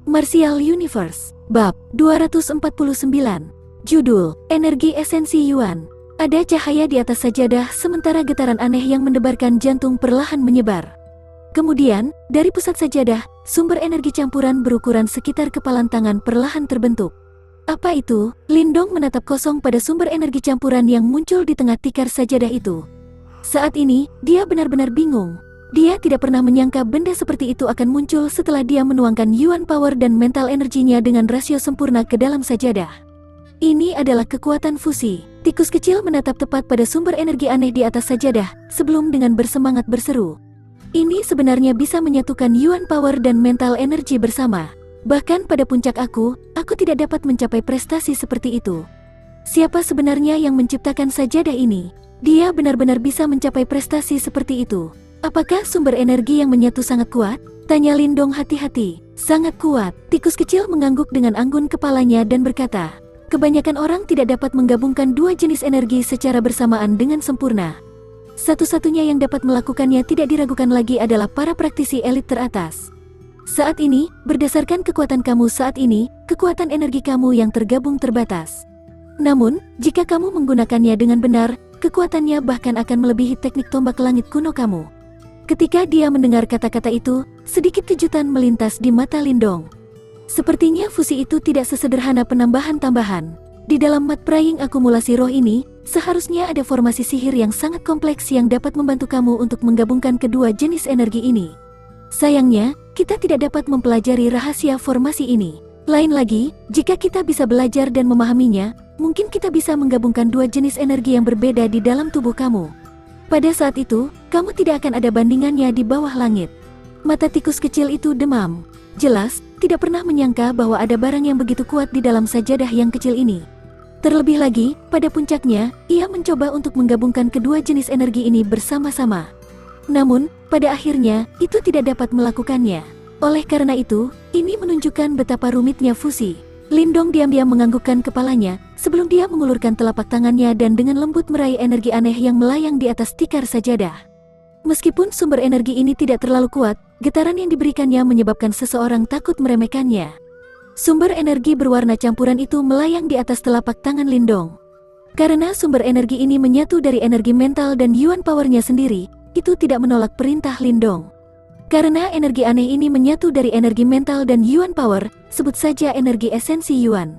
Martial Universe, Bab 249. Judul, Energi Esensi Yuan. Ada cahaya di atas sajadah sementara getaran aneh yang mendebarkan jantung perlahan menyebar. Kemudian, dari pusat sajadah, sumber energi campuran berukuran sekitar kepalan tangan perlahan terbentuk. Apa itu? Lindong menatap kosong pada sumber energi campuran yang muncul di tengah tikar sajadah itu. Saat ini, dia benar-benar bingung. Dia tidak pernah menyangka benda seperti itu akan muncul setelah dia menuangkan Yuan Power dan mental energinya dengan rasio sempurna ke dalam sajadah. Ini adalah kekuatan fusi. Tikus kecil menatap tepat pada sumber energi aneh di atas sajadah, sebelum dengan bersemangat berseru. Ini sebenarnya bisa menyatukan Yuan Power dan mental energi bersama. Bahkan pada puncak aku tidak dapat mencapai prestasi seperti itu. Siapa sebenarnya yang menciptakan sajadah ini? Dia benar-benar bisa mencapai prestasi seperti itu. Apakah sumber energi yang menyatu sangat kuat? Tanya Lindong hati-hati. Sangat kuat. Tikus kecil mengangguk dengan anggun kepalanya dan berkata, kebanyakan orang tidak dapat menggabungkan dua jenis energi secara bersamaan dengan sempurna. Satu-satunya yang dapat melakukannya tidak diragukan lagi adalah para praktisi elit teratas. Saat ini, berdasarkan kekuatan kamu saat ini, kekuatan energi kamu yang tergabung terbatas. Namun, jika kamu menggunakannya dengan benar, kekuatannya bahkan akan melebihi teknik tombak langit kuno kamu. Ketika dia mendengar kata-kata itu, sedikit kejutan melintas di mata Lindong. Sepertinya fusi itu tidak sesederhana penambahan-tambahan. Di dalam mat praying akumulasi roh ini, seharusnya ada formasi sihir yang sangat kompleks yang dapat membantu kamu untuk menggabungkan kedua jenis energi ini. Sayangnya, kita tidak dapat mempelajari rahasia formasi ini. Lain lagi, jika kita bisa belajar dan memahaminya, mungkin kita bisa menggabungkan dua jenis energi yang berbeda di dalam tubuh kamu. Pada saat itu, kamu tidak akan ada bandingannya di bawah langit. Mata tikus kecil itu demam. Jelas, tidak pernah menyangka bahwa ada barang yang begitu kuat di dalam sajadah yang kecil ini. Terlebih lagi, pada puncaknya, ia mencoba untuk menggabungkan kedua jenis energi ini bersama-sama. Namun, pada akhirnya, itu tidak dapat melakukannya. Oleh karena itu, ini menunjukkan betapa rumitnya fusi. Lindong diam-diam menganggukkan kepalanya, sebelum dia mengulurkan telapak tangannya dan dengan lembut meraih energi aneh yang melayang di atas tikar sajadah. Meskipun sumber energi ini tidak terlalu kuat, getaran yang diberikannya menyebabkan seseorang takut meremehkannya. Sumber energi berwarna campuran itu melayang di atas telapak tangan Lindong. Karena sumber energi ini menyatu dari energi mental dan Yuan Power-nya sendiri, itu tidak menolak perintah Lindong. Karena energi aneh ini menyatu dari energi mental dan Yuan Power, sebut saja energi esensi Yuan.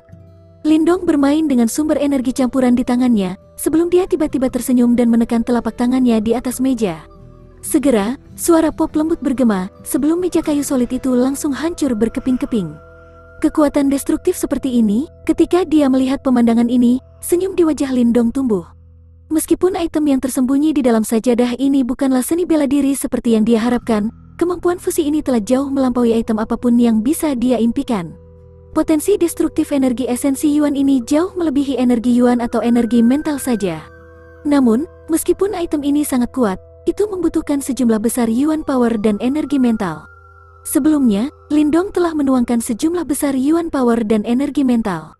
Lindong bermain dengan sumber energi campuran di tangannya, sebelum dia tiba-tiba tersenyum dan menekan telapak tangannya di atas meja. Segera, suara pop lembut bergema, sebelum meja kayu solid itu langsung hancur berkeping-keping. Kekuatan destruktif seperti ini, ketika dia melihat pemandangan ini, senyum di wajah Lindong tumbuh. Meskipun item yang tersembunyi di dalam sajadah ini bukanlah seni bela diri seperti yang dia harapkan, kemampuan fusi ini telah jauh melampaui item apapun yang bisa dia impikan. Potensi destruktif energi esensi Yuan ini jauh melebihi energi Yuan atau energi mental saja. Namun, meskipun item ini sangat kuat, itu membutuhkan sejumlah besar Yuan Power dan energi mental. Sebelumnya, Lindong telah menuangkan sejumlah besar Yuan Power dan energi mental.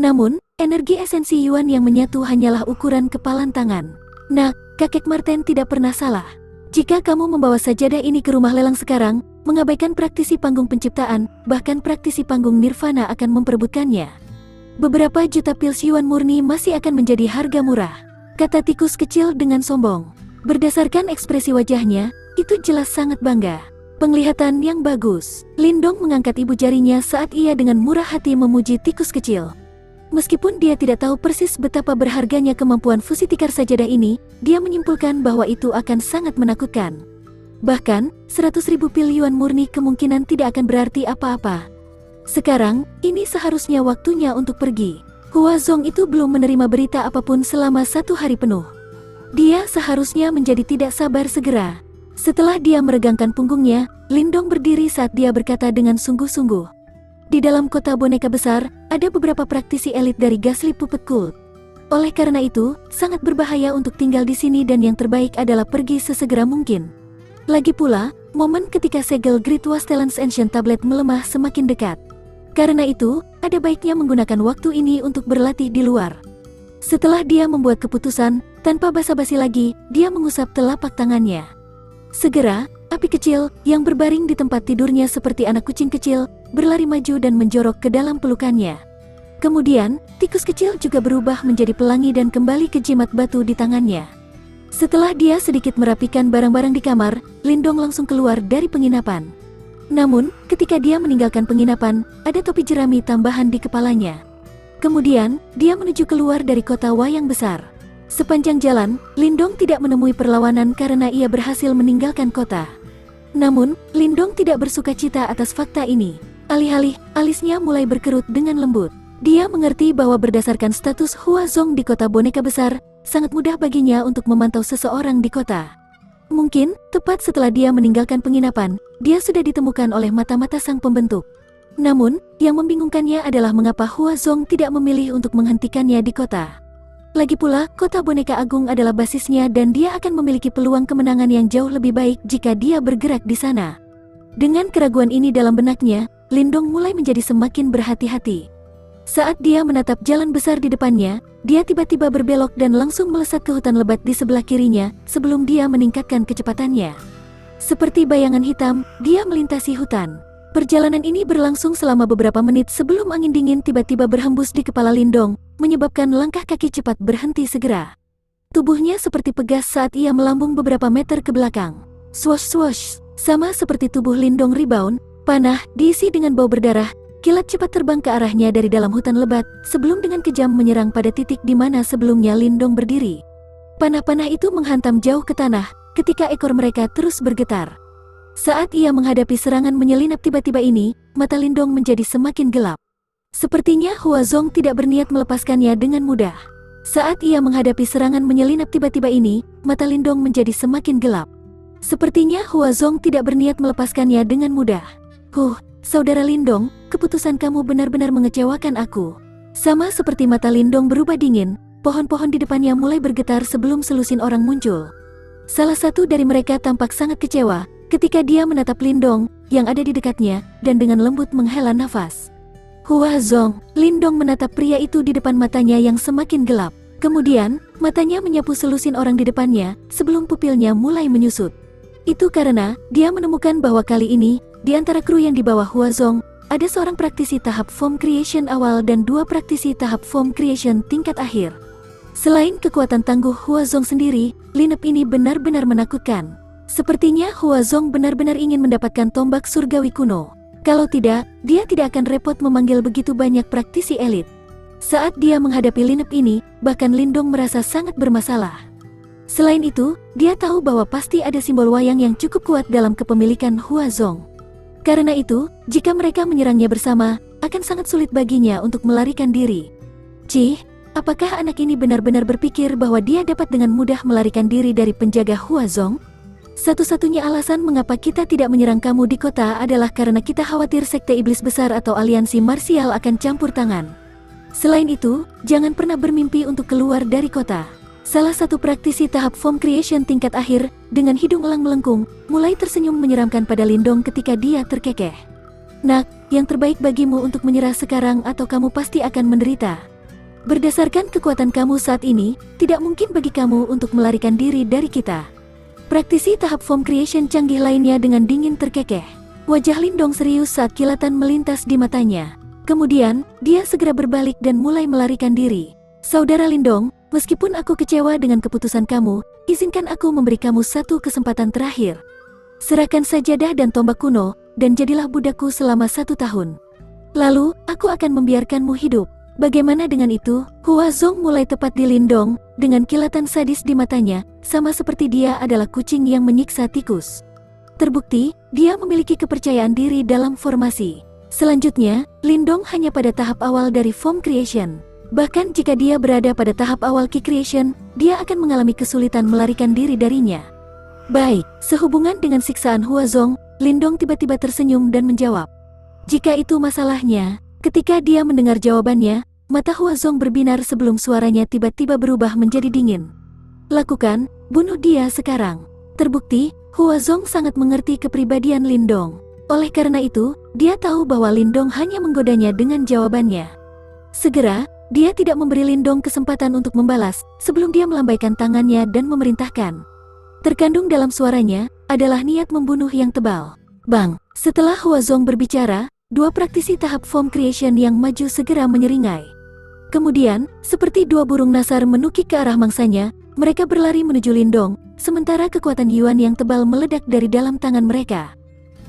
Namun, energi esensi Yuan yang menyatu hanyalah ukuran kepalan tangan. Nah, kakek Marten tidak pernah salah. Jika kamu membawa sajadah ini ke rumah lelang sekarang, mengabaikan praktisi panggung penciptaan, bahkan praktisi panggung nirvana akan memperebutkannya. Beberapa juta pils Yuan murni masih akan menjadi harga murah, kata tikus kecil dengan sombong. Berdasarkan ekspresi wajahnya, itu jelas sangat bangga. Penglihatan yang bagus. Lindong mengangkat ibu jarinya saat ia dengan murah hati memuji tikus kecil. Meskipun dia tidak tahu persis betapa berharganya kemampuan fusi tikar sajadah ini, dia menyimpulkan bahwa itu akan sangat menakutkan. Bahkan, 100.000 pil Yuan murni kemungkinan tidak akan berarti apa-apa. Sekarang, ini seharusnya waktunya untuk pergi. Hua Zong itu belum menerima berita apapun selama 1 hari penuh. Dia seharusnya menjadi tidak sabar segera. Setelah dia meregangkan punggungnya, Lindong berdiri saat dia berkata dengan sungguh-sungguh. Di dalam kota boneka besar, ada beberapa praktisi elit dari Ghastly Puppet Cult. Oleh karena itu, sangat berbahaya untuk tinggal di sini dan yang terbaik adalah pergi sesegera mungkin. Lagi pula, momen ketika segel Great Wasteland's Ancient Tablet melemah semakin dekat. Karena itu, ada baiknya menggunakan waktu ini untuk berlatih di luar. Setelah dia membuat keputusan, tanpa basa-basi lagi, dia mengusap telapak tangannya. Segera, api kecil, yang berbaring di tempat tidurnya seperti anak kucing kecil, berlari maju dan menjorok ke dalam pelukannya. Kemudian, tikus kecil juga berubah menjadi pelangi dan kembali ke jimat batu di tangannya. Setelah dia sedikit merapikan barang-barang di kamar, Lindong langsung keluar dari penginapan. Namun, ketika dia meninggalkan penginapan, ada topi jerami tambahan di kepalanya. Kemudian, dia menuju keluar dari kota wayang besar. Sepanjang jalan, Lindong tidak menemui perlawanan karena ia berhasil meninggalkan kota. Namun, Lindong tidak bersukacita atas fakta ini. Alih-alih, alisnya mulai berkerut dengan lembut. Dia mengerti bahwa berdasarkan status Huazong di kota boneka besar, sangat mudah baginya untuk memantau seseorang di kota. Mungkin, tepat setelah dia meninggalkan penginapan, dia sudah ditemukan oleh mata-mata sang pembentuk. Namun, yang membingungkannya adalah mengapa Huazong tidak memilih untuk menghentikannya di kota. Lagi pula, kota boneka agung adalah basisnya dan dia akan memiliki peluang kemenangan yang jauh lebih baik jika dia bergerak di sana. Dengan keraguan ini dalam benaknya, Lindong mulai menjadi semakin berhati-hati. Saat dia menatap jalan besar di depannya, dia tiba-tiba berbelok dan langsung melesat ke hutan lebat di sebelah kirinya sebelum dia meningkatkan kecepatannya. Seperti bayangan hitam, dia melintasi hutan. Perjalanan ini berlangsung selama beberapa menit sebelum angin dingin tiba-tiba berhembus di kepala Lindong, menyebabkan langkah kaki cepat berhenti segera. Tubuhnya seperti pegas saat ia melambung beberapa meter ke belakang. Swash-swash, sama seperti tubuh Lindong rebound, panah, diisi dengan bau berdarah, kilat cepat terbang ke arahnya dari dalam hutan lebat, sebelum dengan kejam menyerang pada titik di mana sebelumnya Lindong berdiri. Panah-panah itu menghantam jauh ke tanah, ketika ekor mereka terus bergetar. Saat ia menghadapi serangan menyelinap tiba-tiba ini, mata Lindong menjadi semakin gelap. Sepertinya Huazong tidak berniat melepaskannya dengan mudah. Saat ia menghadapi serangan menyelinap tiba-tiba ini, mata Lindong menjadi semakin gelap. Sepertinya Huazong tidak berniat melepaskannya dengan mudah. Saudara Lindong, keputusan kamu benar-benar mengecewakan aku. Sama seperti mata Lindong berubah dingin, pohon-pohon di depannya mulai bergetar sebelum selusin orang muncul. Salah satu dari mereka tampak sangat kecewa ketika dia menatap Lindong yang ada di dekatnya dan dengan lembut menghela nafas. Huazong, Lindong menatap pria itu di depan matanya yang semakin gelap. Kemudian, matanya menyapu selusin orang di depannya sebelum pupilnya mulai menyusut. Itu karena dia menemukan bahwa kali ini, di antara kru yang dibawa Huazong, ada seorang praktisi tahap form creation awal dan 2 praktisi tahap form creation tingkat akhir. Selain kekuatan tangguh Huazong sendiri, lineup ini benar-benar menakutkan. Sepertinya Huazong benar-benar ingin mendapatkan tombak surgawi kuno. Kalau tidak, dia tidak akan repot memanggil begitu banyak praktisi elit. Saat dia menghadapi lineup ini, bahkan Lindong merasa sangat bermasalah. Selain itu, dia tahu bahwa pasti ada simbol wayang yang cukup kuat dalam kepemilikan Huazong. Karena itu, jika mereka menyerangnya bersama, akan sangat sulit baginya untuk melarikan diri. Apakah anak ini benar-benar berpikir bahwa dia dapat dengan mudah melarikan diri dari penjaga Huazong? Satu-satunya alasan mengapa kita tidak menyerang kamu di kota adalah karena kita khawatir sekte iblis besar atau aliansi marsial akan campur tangan. Selain itu, jangan pernah bermimpi untuk keluar dari kota. Salah satu praktisi tahap form creation tingkat akhir, dengan hidung elang melengkung, mulai tersenyum menyeramkan pada Lindong ketika dia terkekeh. Nak, yang terbaik bagimu untuk menyerah sekarang atau kamu pasti akan menderita. Berdasarkan kekuatan kamu saat ini, tidak mungkin bagi kamu untuk melarikan diri dari kita. Praktisi tahap form creation canggih lainnya dengan dingin terkekeh. Wajah Lindong serius saat kilatan melintas di matanya. Kemudian, dia segera berbalik dan mulai melarikan diri. Saudara Lindong, meskipun aku kecewa dengan keputusan kamu, izinkan aku memberi kamu satu kesempatan terakhir. Serahkan sajadah dan tombak kuno, dan jadilah budakku selama 1 tahun. Lalu, aku akan membiarkanmu hidup. Bagaimana dengan itu? Huazong mulai tepat di Lindong, dengan kilatan sadis di matanya, sama seperti dia adalah kucing yang menyiksa tikus. Terbukti, dia memiliki kepercayaan diri dalam formasi. Selanjutnya, Lindong hanya pada tahap awal dari form creation. Bahkan jika dia berada pada tahap awal key creation, dia akan mengalami kesulitan melarikan diri darinya. Baik, sehubungan dengan siksaan Huazong, Lindong tiba-tiba tersenyum dan menjawab. Jika itu masalahnya, ketika dia mendengar jawabannya, mata Huazong berbinar sebelum suaranya tiba-tiba berubah menjadi dingin. Lakukan, bunuh dia sekarang. Terbukti, Huazong sangat mengerti kepribadian Lindong. Oleh karena itu, dia tahu bahwa Lindong hanya menggodanya dengan jawabannya. Segera, dia tidak memberi Lindong kesempatan untuk membalas, sebelum dia melambaikan tangannya dan memerintahkan. Terkandung dalam suaranya, adalah niat membunuh yang tebal. Bang! Setelah Huazong berbicara, dua praktisi tahap form creation yang maju segera menyeringai. Kemudian, seperti dua burung nasar menukik ke arah mangsanya, mereka berlari menuju Lindong, sementara kekuatan Yuan yang tebal meledak dari dalam tangan mereka.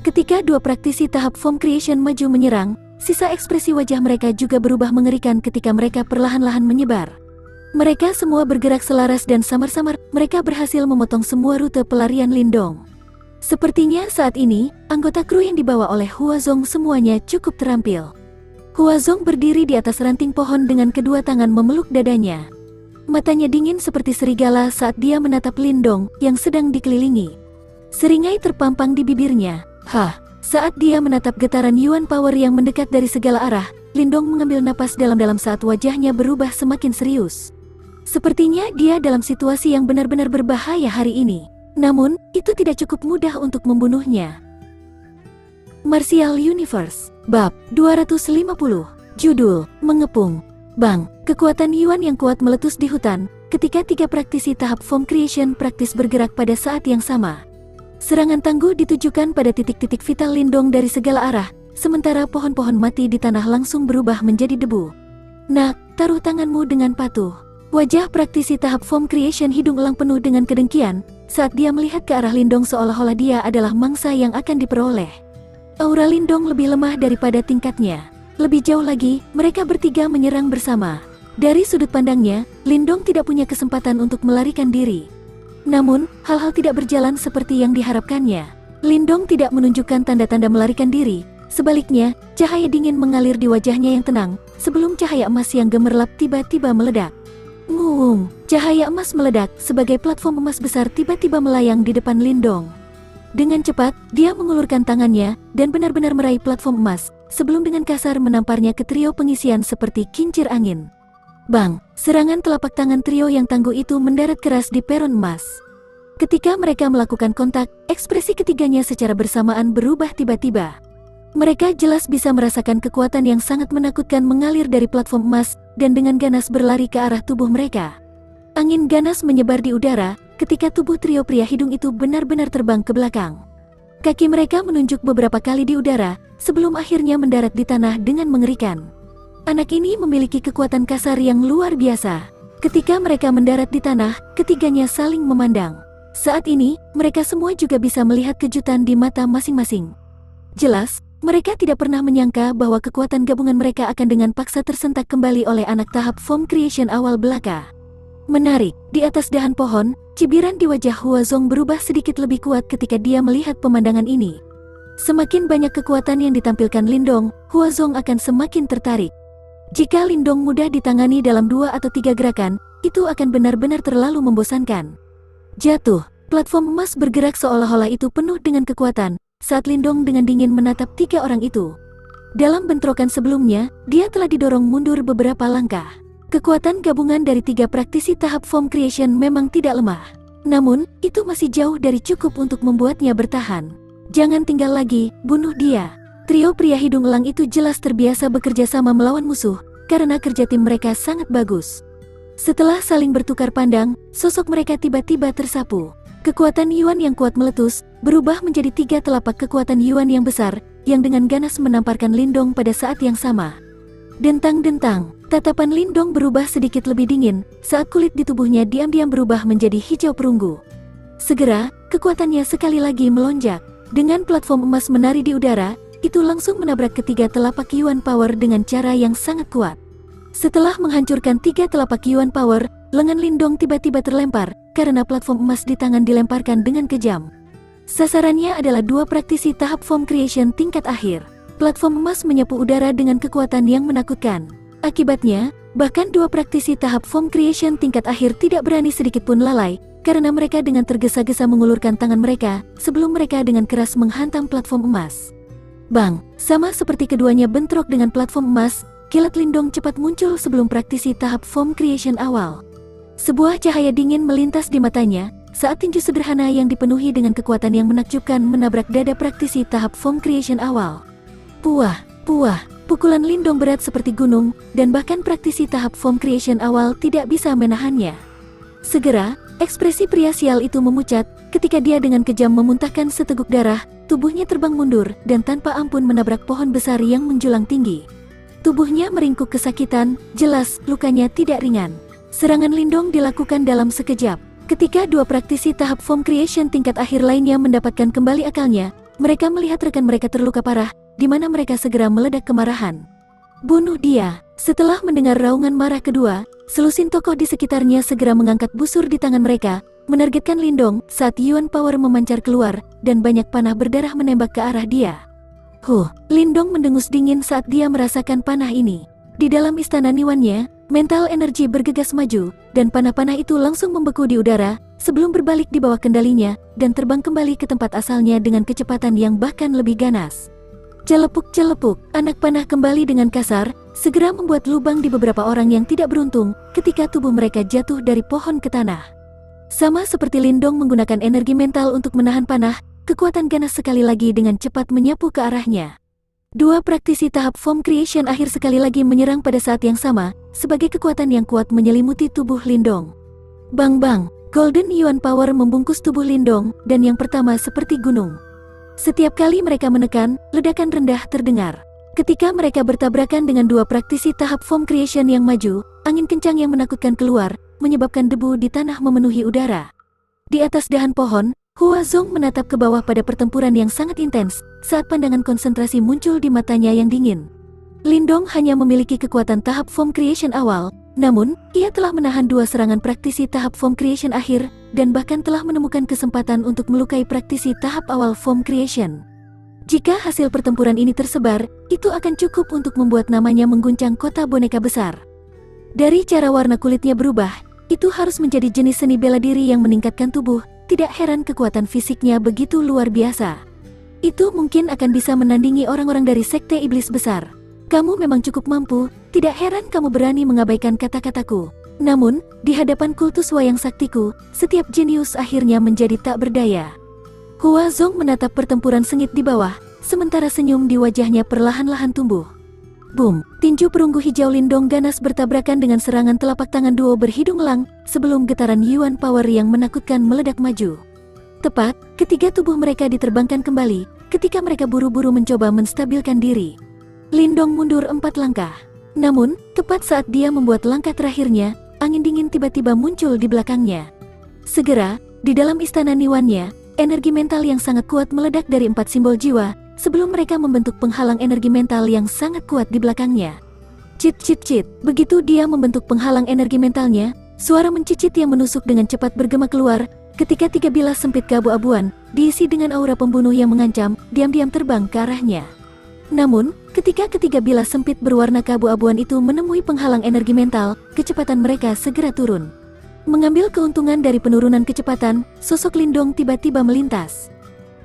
Ketika dua praktisi tahap form creation maju menyerang, sisa ekspresi wajah mereka juga berubah mengerikan ketika mereka perlahan-lahan menyebar. Mereka semua bergerak selaras dan samar-samar, mereka berhasil memotong semua rute pelarian Lindong. Sepertinya saat ini, anggota kru yang dibawa oleh Huazong semuanya cukup terampil. Huazong berdiri di atas ranting pohon dengan kedua tangan memeluk dadanya. Matanya dingin seperti serigala saat dia menatap Lindong yang sedang dikelilingi. Seringai terpampang di bibirnya. Saat dia menatap getaran Yuan Power yang mendekat dari segala arah, Lindong mengambil napas dalam-dalam saat wajahnya berubah semakin serius. Sepertinya dia dalam situasi yang benar-benar berbahaya hari ini. Namun, itu tidak cukup mudah untuk membunuhnya. Martial Universe, Bab 250, Judul, Mengepung. Bang, kekuatan Yuan yang kuat meletus di hutan, ketika tiga praktisi tahap form creation praktis bergerak pada saat yang sama. Serangan tangguh ditujukan pada titik-titik vital Lindong dari segala arah, sementara pohon-pohon mati di tanah langsung berubah menjadi debu. Nak, taruh tanganmu dengan patuh. Wajah praktisi tahap form creation hidung elang penuh dengan kedengkian, saat dia melihat ke arah Lindong seolah-olah dia adalah mangsa yang akan diperoleh. Aura Lindong lebih lemah daripada tingkatnya. Lebih jauh lagi, mereka bertiga menyerang bersama. Dari sudut pandangnya, Lindong tidak punya kesempatan untuk melarikan diri. Namun, hal-hal tidak berjalan seperti yang diharapkannya. Lindong tidak menunjukkan tanda-tanda melarikan diri. Sebaliknya, cahaya dingin mengalir di wajahnya yang tenang, sebelum cahaya emas yang gemerlap tiba-tiba meledak. Nguung, cahaya emas meledak, sebagai platform emas besar tiba-tiba melayang di depan Lindong. Dengan cepat, dia mengulurkan tangannya, dan benar-benar meraih platform emas, sebelum dengan kasar menamparnya ke trio pengisian seperti kincir angin. Bang, serangan telapak tangan trio yang tangguh itu mendarat keras di peron emas. Ketika mereka melakukan kontak, ekspresi ketiganya secara bersamaan berubah tiba-tiba. Mereka jelas bisa merasakan kekuatan yang sangat menakutkan mengalir dari platform emas, dan dengan ganas berlari ke arah tubuh mereka. Angin ganas menyebar di udara, ketika tubuh trio pria hidung itu benar-benar terbang ke belakang. Kaki mereka menunjuk beberapa kali di udara, sebelum akhirnya mendarat di tanah dengan mengerikan. Anak ini memiliki kekuatan kasar yang luar biasa. Ketika mereka mendarat di tanah, ketiganya saling memandang. Saat ini, mereka semua juga bisa melihat kejutan di mata masing-masing. Jelas, mereka tidak pernah menyangka bahwa kekuatan gabungan mereka akan dengan paksa tersentak kembali oleh anak tahap form creation awal belaka. Menarik, di atas dahan pohon, cibiran di wajah Huazong berubah sedikit lebih kuat ketika dia melihat pemandangan ini. Semakin banyak kekuatan yang ditampilkan Lindong, Huazong akan semakin tertarik. Jika Lindong mudah ditangani dalam 2 atau 3 gerakan, itu akan benar-benar terlalu membosankan. Jatuh, platform emas bergerak seolah-olah itu penuh dengan kekuatan, saat Lindong dengan dingin menatap 3 orang itu. Dalam bentrokan sebelumnya, dia telah didorong mundur beberapa langkah. Kekuatan gabungan dari 3 praktisi tahap form creation memang tidak lemah. Namun, itu masih jauh dari cukup untuk membuatnya bertahan. Jangan tinggal lagi, bunuh dia. Trio pria hidung elang itu jelas terbiasa bekerja sama melawan musuh, karena kerja tim mereka sangat bagus. Setelah saling bertukar pandang, sosok mereka tiba-tiba tersapu. Kekuatan Yuan yang kuat meletus, berubah menjadi 3 telapak kekuatan Yuan yang besar, yang dengan ganas menamparkan Lindong pada saat yang sama. Dentang-dentang, tatapan Lindong berubah sedikit lebih dingin, saat kulit di tubuhnya diam-diam berubah menjadi hijau perunggu. Segera, kekuatannya sekali lagi melonjak. Dengan platform emas menari di udara, itu langsung menabrak ketiga telapak Yuan Power dengan cara yang sangat kuat. Setelah menghancurkan 3 telapak Yuan Power, lengan Lindong tiba-tiba terlempar, karena platform emas di tangan dilemparkan dengan kejam. Sasarannya adalah 2 praktisi tahap form creation tingkat akhir. Platform emas menyapu udara dengan kekuatan yang menakutkan. Akibatnya, bahkan 2 praktisi tahap form creation tingkat akhir tidak berani sedikit pun lalai, karena mereka dengan tergesa-gesa mengulurkan tangan mereka, sebelum mereka dengan keras menghantam platform emas. Bang, sama seperti keduanya bentrok dengan platform emas, kilat Lindong cepat muncul sebelum praktisi tahap form creation awal. Sebuah cahaya dingin melintas di matanya, saat tinju sederhana yang dipenuhi dengan kekuatan yang menakjubkan menabrak dada praktisi tahap form creation awal. Puah, puah, pukulan Lindong berat seperti gunung, dan bahkan praktisi tahap form creation awal tidak bisa menahannya. Segera, ekspresi pria sial itu memucat, ketika dia dengan kejam memuntahkan seteguk darah, tubuhnya terbang mundur dan tanpa ampun menabrak pohon besar yang menjulang tinggi. Tubuhnya meringkuk kesakitan, jelas lukanya tidak ringan. Serangan Lindong dilakukan dalam sekejap. Ketika dua praktisi tahap form creation tingkat akhir lainnya mendapatkan kembali akalnya, mereka melihat rekan mereka terluka parah, di mana mereka segera meledak kemarahan. Bunuh dia! Setelah mendengar raungan marah kedua, selusin tokoh di sekitarnya segera mengangkat busur di tangan mereka, menargetkan Lindong saat Yuan Power memancar keluar, dan banyak panah berdarah menembak ke arah dia. Lindong mendengus dingin saat dia merasakan panah ini. Di dalam istana Niwannya, mental energi bergegas maju, dan panah-panah itu langsung membeku di udara, sebelum berbalik di bawah kendalinya, dan terbang kembali ke tempat asalnya dengan kecepatan yang bahkan lebih ganas. Celepuk-celepuk, anak panah kembali dengan kasar, segera membuat lubang di beberapa orang yang tidak beruntung, ketika tubuh mereka jatuh dari pohon ke tanah. Sama seperti Lindong menggunakan energi mental untuk menahan panah, kekuatan ganas sekali lagi dengan cepat menyapu ke arahnya. Dua praktisi tahap form creation akhir sekali lagi menyerang pada saat yang sama, sebagai kekuatan yang kuat menyelimuti tubuh Lindong. Bang-bang, Golden Yuan Power membungkus tubuh Lindong, dan yang pertama seperti gunung. Setiap kali mereka menekan, ledakan rendah terdengar. Ketika mereka bertabrakan dengan dua praktisi tahap form creation yang maju, angin kencang yang menakutkan keluar, menyebabkan debu di tanah memenuhi udara. Di atas dahan pohon, Huazong menatap ke bawah pada pertempuran yang sangat intens, saat pandangan konsentrasi muncul di matanya yang dingin. Lindong hanya memiliki kekuatan tahap form creation awal, namun, ia telah menahan dua serangan praktisi tahap form creation akhir, dan bahkan telah menemukan kesempatan untuk melukai praktisi tahap awal form creation. Jika hasil pertempuran ini tersebar, itu akan cukup untuk membuat namanya mengguncang kota boneka besar. Dari cara warna kulitnya berubah, itu harus menjadi jenis seni bela diri yang meningkatkan tubuh, tidak heran kekuatan fisiknya begitu luar biasa. Itu mungkin akan bisa menandingi orang-orang dari Sekte Iblis Besar. Kamu memang cukup mampu, tidak heran kamu berani mengabaikan kata-kataku. Namun, di hadapan kultus wayang saktiku, setiap jenius akhirnya menjadi tak berdaya. Huazong menatap pertempuran sengit di bawah, sementara senyum di wajahnya perlahan-lahan tumbuh. Boom! Tinju perunggu hijau Lindong ganas bertabrakan dengan serangan telapak tangan duo berhidung elang, sebelum getaran Yuan Power yang menakutkan meledak maju. Tepat, ketiga tubuh mereka diterbangkan kembali, ketika mereka buru-buru mencoba menstabilkan diri. Lindong mundur 4 langkah. Namun, tepat saat dia membuat langkah terakhirnya, angin dingin tiba-tiba muncul di belakangnya. Segera, di dalam istana Niwannya, energi mental yang sangat kuat meledak dari 4 simbol jiwa, sebelum mereka membentuk penghalang energi mental yang sangat kuat di belakangnya. Cit. Begitu dia membentuk penghalang energi mentalnya, suara mencicit yang menusuk dengan cepat bergema keluar, ketika tiga bilas sempit keabu-abuan, diisi dengan aura pembunuh yang mengancam, diam-diam terbang ke arahnya. Namun, ketika ketiga bilas sempit berwarna keabu-abuan itu menemui penghalang energi mental, kecepatan mereka segera turun. Mengambil keuntungan dari penurunan kecepatan, sosok Lindong tiba-tiba melintas.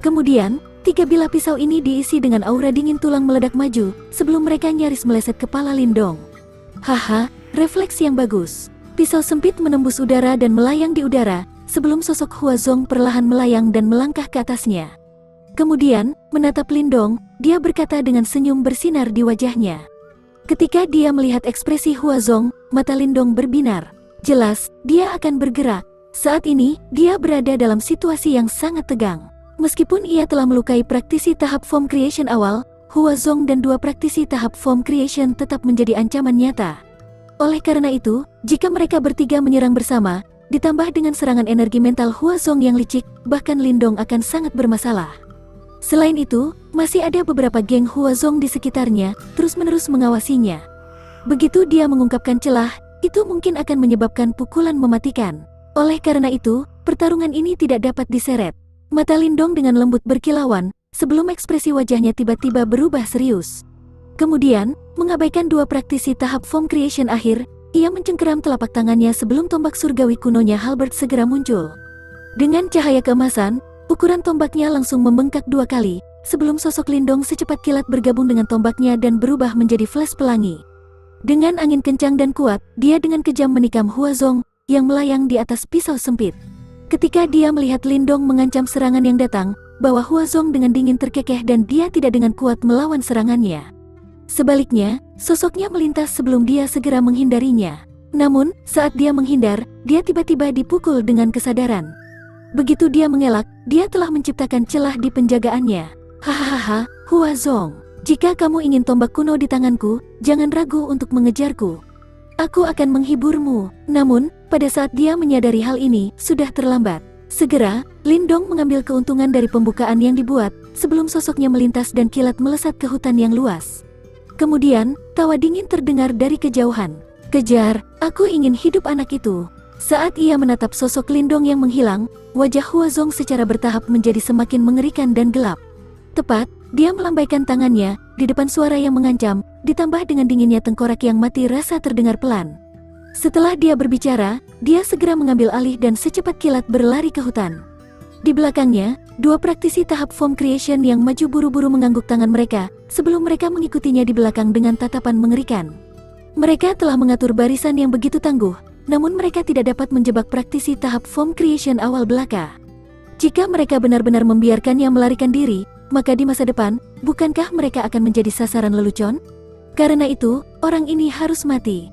Kemudian, tiga bilah pisau ini diisi dengan aura dingin tulang meledak maju, sebelum mereka nyaris meleset kepala Lindong. Haha, refleks yang bagus. Pisau sempit menembus udara dan melayang di udara, sebelum sosok Huazong perlahan melayang dan melangkah ke atasnya. Kemudian, menatap Lindong, dia berkata dengan senyum bersinar di wajahnya. Ketika dia melihat ekspresi Huazong, mata Lindong berbinar. Jelas, dia akan bergerak. Saat ini, dia berada dalam situasi yang sangat tegang. Meskipun ia telah melukai praktisi tahap form creation awal, Huazong dan dua praktisi tahap form creation tetap menjadi ancaman nyata. Oleh karena itu, jika mereka bertiga menyerang bersama, ditambah dengan serangan energi mental Huazong yang licik, bahkan Lindong akan sangat bermasalah. Selain itu, masih ada beberapa geng Huazong di sekitarnya, terus-menerus mengawasinya. Begitu dia mengungkapkan celah, itu mungkin akan menyebabkan pukulan mematikan. Oleh karena itu, pertarungan ini tidak dapat diseret. Mata Lindong dengan lembut berkilauan, sebelum ekspresi wajahnya tiba-tiba berubah serius. Kemudian, mengabaikan dua praktisi tahap form creation akhir, ia mencengkeram telapak tangannya sebelum tombak surgawi kunonya Halberd segera muncul. Dengan cahaya keemasan, ukuran tombaknya langsung membengkak 2 kali, sebelum sosok Lindong secepat kilat bergabung dengan tombaknya dan berubah menjadi flash pelangi. Dengan angin kencang dan kuat, dia dengan kejam menikam Huazong, yang melayang di atas pisau sempit. Ketika dia melihat Lindong mengancam serangan yang datang, bahwa Huazong dengan dingin terkekeh dan dia tidak dengan kuat melawan serangannya. Sebaliknya, sosoknya melintas sebelum dia segera menghindarinya. Namun, saat dia menghindar, dia tiba-tiba dipukul dengan kesadaran. Begitu dia mengelak, dia telah menciptakan celah di penjagaannya. Hahaha, Huazong. Jika kamu ingin tombak kuno di tanganku, jangan ragu untuk mengejarku. Aku akan menghiburmu. Namun, pada saat dia menyadari hal ini, sudah terlambat. Segera, Lindong mengambil keuntungan dari pembukaan yang dibuat, sebelum sosoknya melintas dan kilat melesat ke hutan yang luas. Kemudian, tawa dingin terdengar dari kejauhan. Kejar, aku ingin hidup anak itu. Saat ia menatap sosok Lindong yang menghilang, wajah Huazong secara bertahap menjadi semakin mengerikan dan gelap. Tepat, dia melambaikan tangannya, di depan suara yang mengancam, ditambah dengan dinginnya tengkorak yang mati rasa terdengar pelan. Setelah dia berbicara, dia segera mengambil alih dan secepat kilat berlari ke hutan. Di belakangnya, dua praktisi tahap form creation yang maju buru-buru mengangguk tangan mereka, sebelum mereka mengikutinya di belakang dengan tatapan mengerikan. Mereka telah mengatur barisan yang begitu tangguh, namun mereka tidak dapat menjebak praktisi tahap form creation awal belaka. Jika mereka benar-benar membiarkannya melarikan diri, maka di masa depan, bukankah mereka akan menjadi sasaran lelucon? Karena itu, orang ini harus mati.